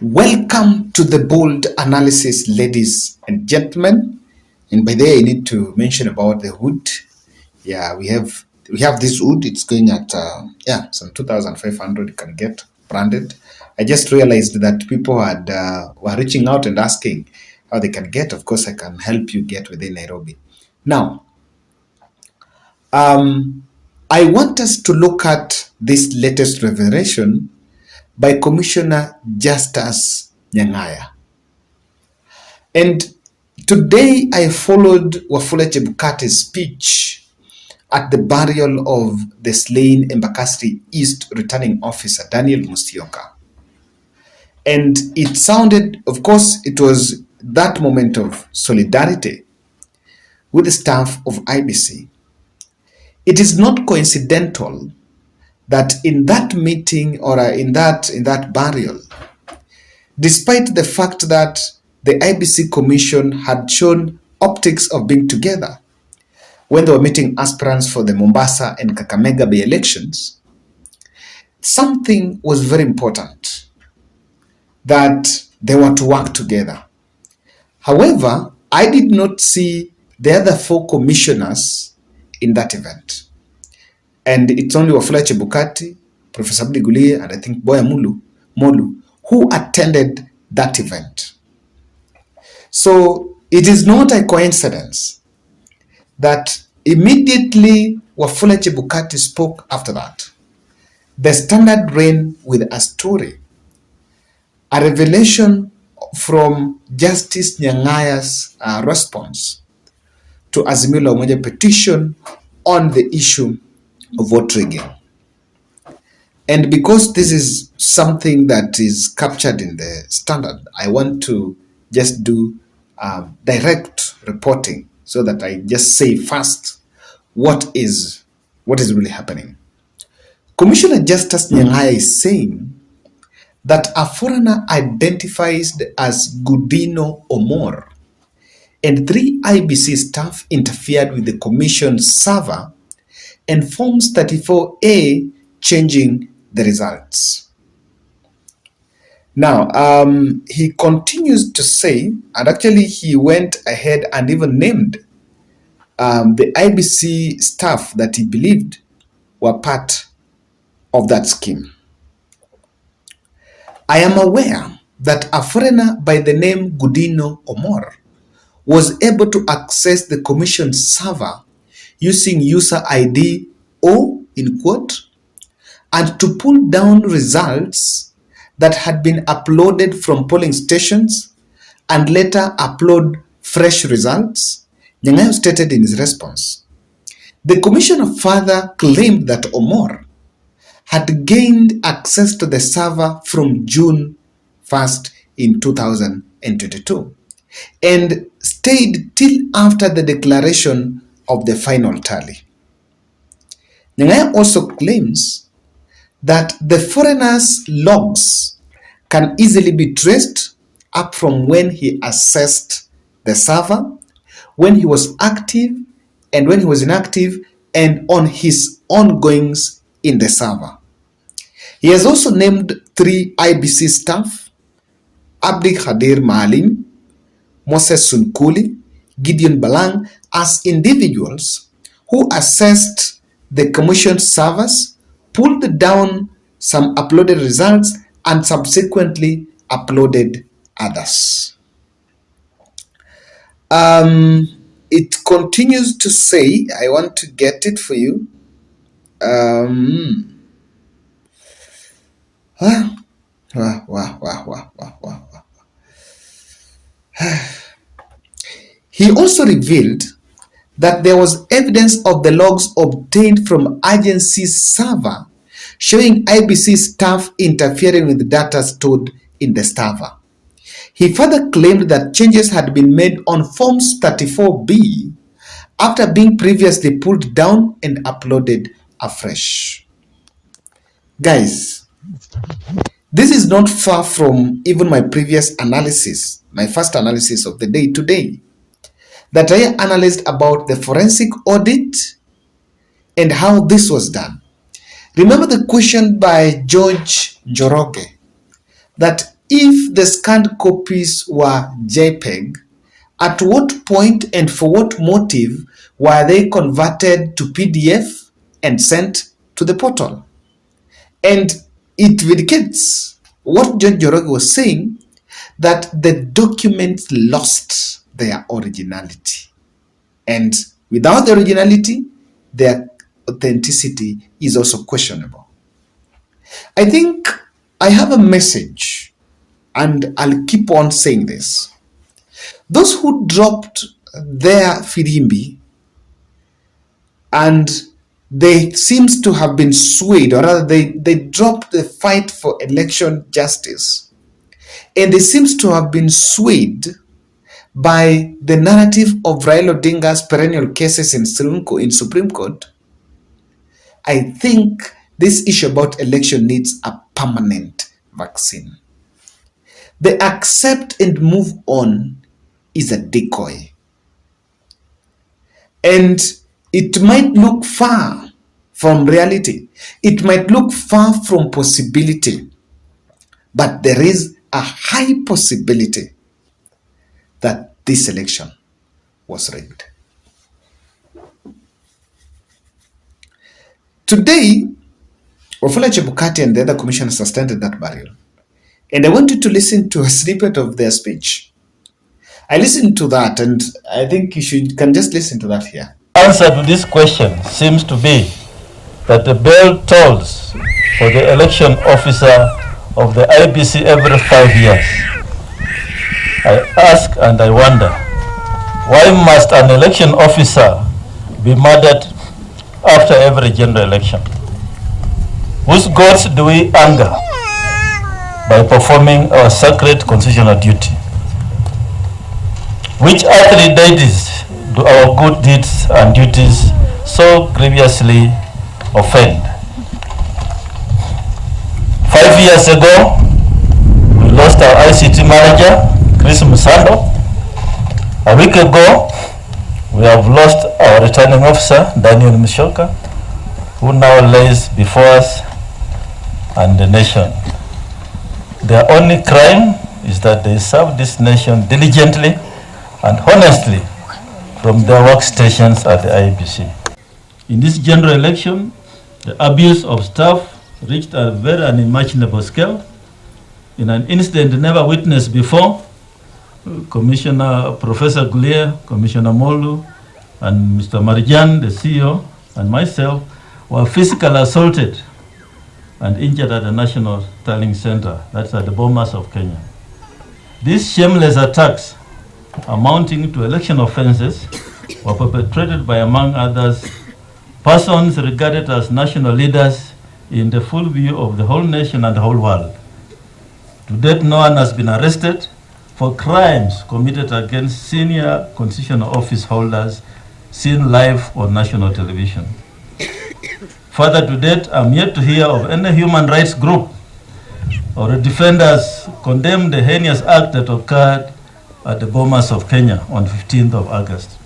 Welcome to the bold analysis, ladies and gentlemen. And by there, I need to mention about the wood. Yeah, we have this wood. It's going at some 2,500. You can get branded. I just realized that people were reaching out and asking how they can get. Of course, I can help you get within Nairobi. Now, I want us to look at this latest revelation by Commissioner Justice Nyang'aya. And today I followed Wafula Chebukati's speech at the burial of the slain Embakasi East returning officer Daniel Musyoka. And it sounded, of course, it was that moment of solidarity with the staff of IEBC. It is not coincidental that in that meeting or in that burial, despite the fact that the IEBC Commission had shown optics of being together when they were meeting aspirants for the Mombasa and Kakamega by-elections, something was very important, that they were to work together. However, I did not see the other four commissioners in that event. And it's only Wafula Chebukati, Professor Abdigulie, and I think Boya Molu, who attended that event. So it is not a coincidence that immediately Wafula Chebukati spoke after that. The Standard ran with a story, a revelation from Justice Nyang'aya's response to Azimio la Umoja petition on the issue of vote rigging. And because this is something that is captured in the Standard, I want to just do direct reporting so that I just say first what is really happening. Commissioner Justice Nyang'aya is saying that a foreigner identified as Gudino Omor and 3 IEBC staff interfered with the commission's server and Forms 34A changing the results. Now, he continues to say, and actually he went ahead and even named the IEBC staff that he believed were part of that scheme. I am aware that a foreigner by the name Gudino Omor was able to access the commission server using user ID O in quote, and to pull down results that had been uploaded from polling stations and later upload fresh results, Nyang'aya stated in his response. The commissioner further claimed that Omor had gained access to the server from June 1st in 2022 and stayed till after the declaration of the final tally. Nyang'aya also claims that the foreigner's logs can easily be traced up from when he accessed the server, when he was active and when he was inactive, and on his ongoings in the server. He has also named 3 IEBC staff, Abdi Khadir Maalim, Moses Sunkuli, Gideon Balang, as individuals who assessed the commission servers, pulled down some uploaded results, and subsequently uploaded others. It continues to say, I want to get it for you. He also revealed that there was evidence of the logs obtained from agency's server showing IEBC staff interfering with the data stored in the server. He further claimed that changes had been made on Forms 34B after being previously pulled down and uploaded afresh. Guys, this is not far from even my previous analysis, my first analysis of the day today, that I analyzed about the forensic audit and how this was done. Remember the question by George Njoroge that if the scanned copies were JPEG, at what point and for what motive were they converted to PDF and sent to the portal? And it vindicates what John Njoroge was saying, that the documents lost their originality. And without the originality, their authenticity is also questionable. I think I have a message, and I'll keep on saying this. Those who dropped their firimbi and they seems to have been swayed, or rather they dropped the fight for election justice, and they seems to have been swayed by the narrative of Raila Odinga's perennial cases in Supreme Court. I think this issue about election needs a permanent vaccine. The accept and move on is a decoy. And it might look far from reality. It might look far from possibility. But there is a high possibility that this election was rigged. Today, Wafula Chebukati and the other commissioners sustained that burial. And I want you to listen to a snippet of their speech. I listened to that, and I think you can just listen to that here. Answer to this question seems to be that the bell tolls for the election officer of the IEBC every 5 years. I ask and I wonder, why must an election officer be murdered after every general election? Whose gods do we anger by performing our sacred constitutional duty? Which earthly deities do our good deeds and duties so grievously offend? 5 years ago, we lost our ICT manager, Chris Musando. A week ago, we have lost our returning officer, Daniel Mishoka, who now lays before us and the nation. Their only crime is that they serve this nation diligently and honestly from their workstations at the IEBC. In this general election, the abuse of staff reached a very unimaginable scale. In an incident never witnessed before, Commissioner Professor Gulier, Commissioner Molu, and Mr. Marijan, the CEO, and myself were physically assaulted and injured at the National Tallying Center, that's at the Bomas of Kenya. These shameless attacks, amounting to election offenses, were perpetrated by, among others, persons regarded as national leaders in the full view of the whole nation and the whole world. To date, no one has been arrested for crimes committed against senior constitutional office holders seen live on national television. Further, to date, I'm yet to hear of any human rights group or defenders condemn the heinous act that occurred at the Bomas of Kenya on 15th of August.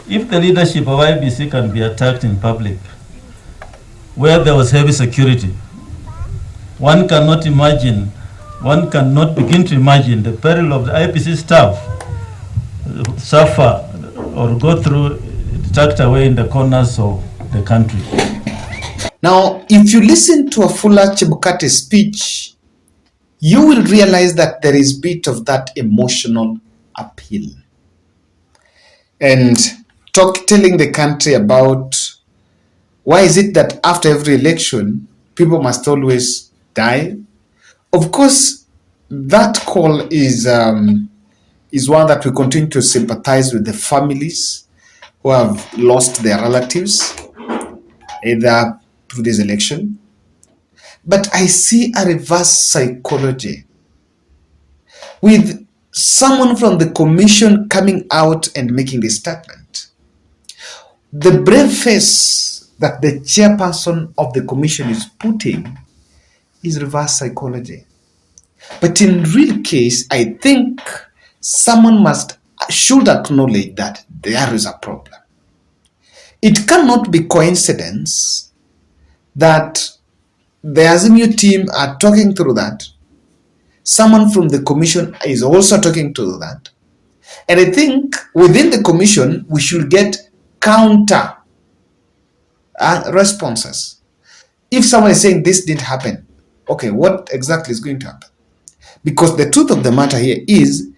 If the leadership of IEBC can be attacked in public, where there was heavy security, one cannot begin to imagine the peril of the IEBC staff suffer or go through tucked away in the corners of the country. Now, if you listen to Wafula Chebukati's speech, you will realize that there is a bit of that emotional appeal. And telling the country about why is it that after every election, people must always die. Of course, that call is one that we continue to sympathize with the families who have lost their relatives, either through this election. But I see a reverse psychology with someone from the commission coming out and making this statement. The brave face that the chairperson of the commission is putting is reverse psychology. But in real case, I think someone should acknowledge that there is a problem. It cannot be coincidence that the Azimio team are talking through that, someone from the commission is also talking to that. And I think within the commission, we should get counter responses. If someone is saying this didn't happen, okay, what exactly is going to happen? Because the truth of the matter here is,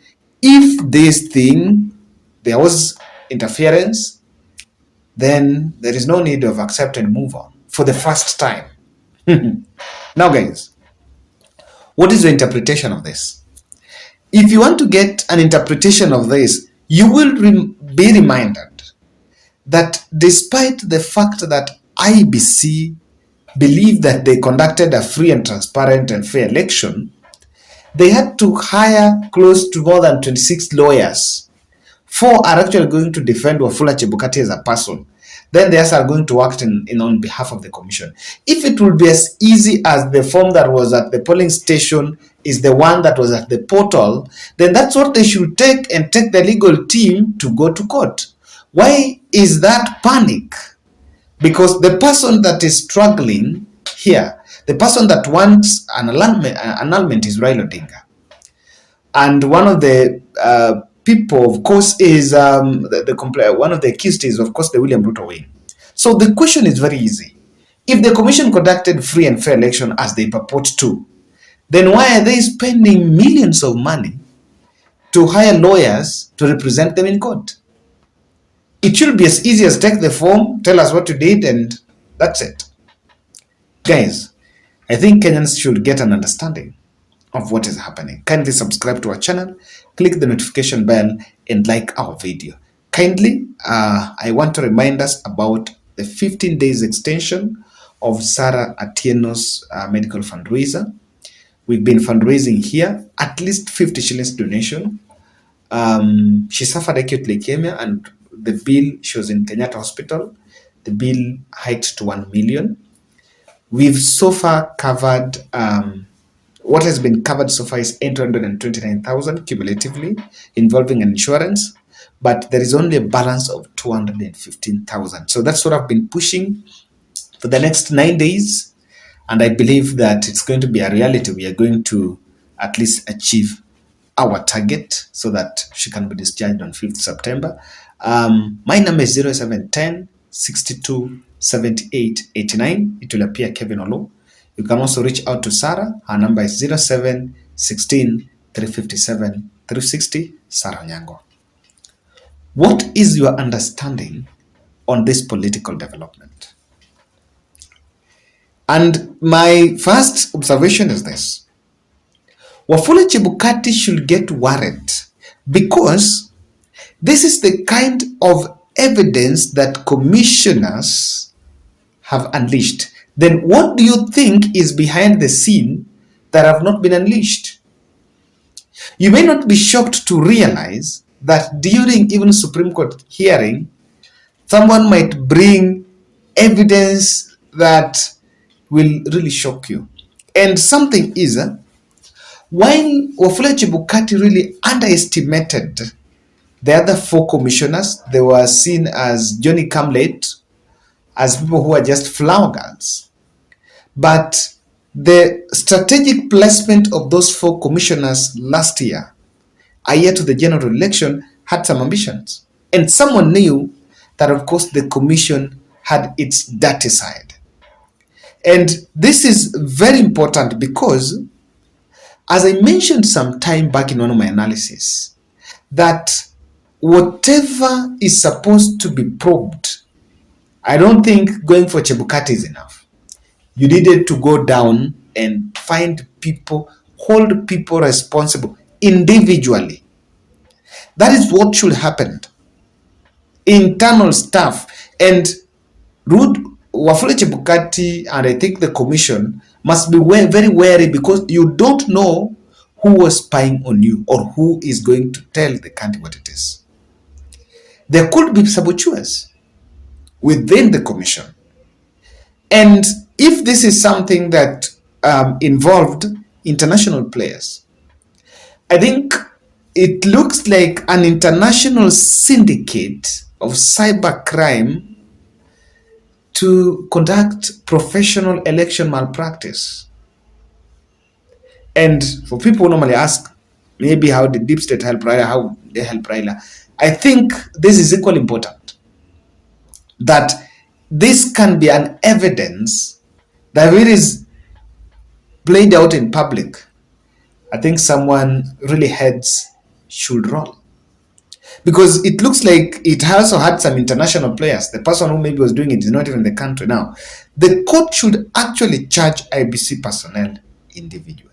if this thing, there was interference, then there is no need of accept and move on for the first time. Now, guys, what is the interpretation of this? If you want to get an interpretation of this, you will be reminded that despite the fact that IEBC believed that they conducted a free and transparent and fair election, they had to hire close to more than 26 lawyers. 4 are actually going to defend Wafula Chebukati as a person. Then the others are going to act on behalf of the commission. If it will be as easy as the form that was at the polling station is the one that was at the portal, then that's what they should take, and take the legal team to go to court. Why is that panic? Because the person that is struggling here, the person that wants an annulment is Raila Odinga. And one of the people, of course, is one of the accused is, of course, the William Ruto wing. So the question is very easy. If the commission conducted free and fair election as they purport to, then why are they spending millions of money to hire lawyers to represent them in court? It should be as easy as take the form, tell us what you did, and that's it. Guys, I think Kenyans should get an understanding of what is happening. Kindly subscribe to our channel, click the notification bell, and like our video. Kindly, I want to remind us about the 15 days extension of Sarah Atieno's medical fundraiser. We've been fundraising here, at least 50 shillings donation. She suffered acute leukemia, and the bill, she was in Kenyatta Hospital, the bill hiked to 1 million. We've so far covered, what has been covered so far is 829,000 cumulatively, involving insurance, but there is only a balance of 215,000. So that's what I've been pushing for the next 9 days, and I believe that it's going to be a reality. We are going to at least achieve our target so that she can be discharged on 5th September. My number is 0710 62 78 89. It will appear Kevin Olo. You can also reach out to Sarah. Her number is 07 16 357 360. Sarah Nyango. What is your understanding on this political development? And my first observation is this. Wafula Chebukati should get worried, because this is the kind of evidence that commissioners have unleashed. Then what do you think is behind the scene that have not been unleashed? You may not be shocked to realize that during even Supreme Court hearing, someone might bring evidence that will really shock you. And something is, while Wafula Chebukati really underestimated the other 4 commissioners, they were seen as Johnny come late, as people who are just flower girls. But the strategic placement of those 4 commissioners last year, a year to the general election, had some ambitions. And someone knew that, of course, the commission had its dirty side. And this is very important because, as I mentioned some time back in one of my analysis, that whatever is supposed to be probed, I don't think going for Chebukati is enough. You needed to go down and find people, hold people responsible individually. That is what should happen. Internal staff. And Wafula Chebukati and I think the commission must be very wary, because you don't know who was spying on you or who is going to tell the country what it is. There could be saboteurs within the commission. And if this is something that involved international players, I think it looks like an international syndicate of cybercrime to conduct professional election malpractice. And for people who normally ask, maybe how the deep state help Raila, how they help Raila, I think this is equally important. That this can be an evidence that it is played out in public. I think someone really heads should roll. Because it looks like it also had some international players. The person who maybe was doing it is not even in the country now. The court should actually charge IEBC personnel individually.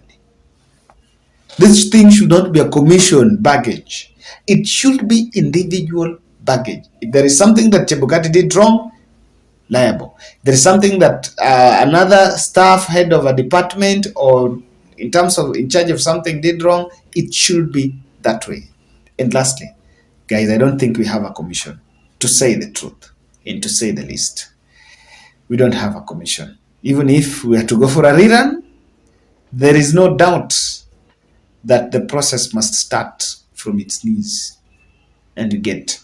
This thing should not be a commission baggage. It should be individual baggage. If there is something that Chebukati did wrong, liable. If there is something that another staff, head of a department, or in terms of in charge of something did wrong, it should be that way. And lastly, guys, I don't think we have a commission, to say the truth and to say the least. We don't have a commission. Even if we are to go for a rerun, there is no doubt that the process must start from its knees and you get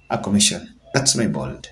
a commission. That's my bold.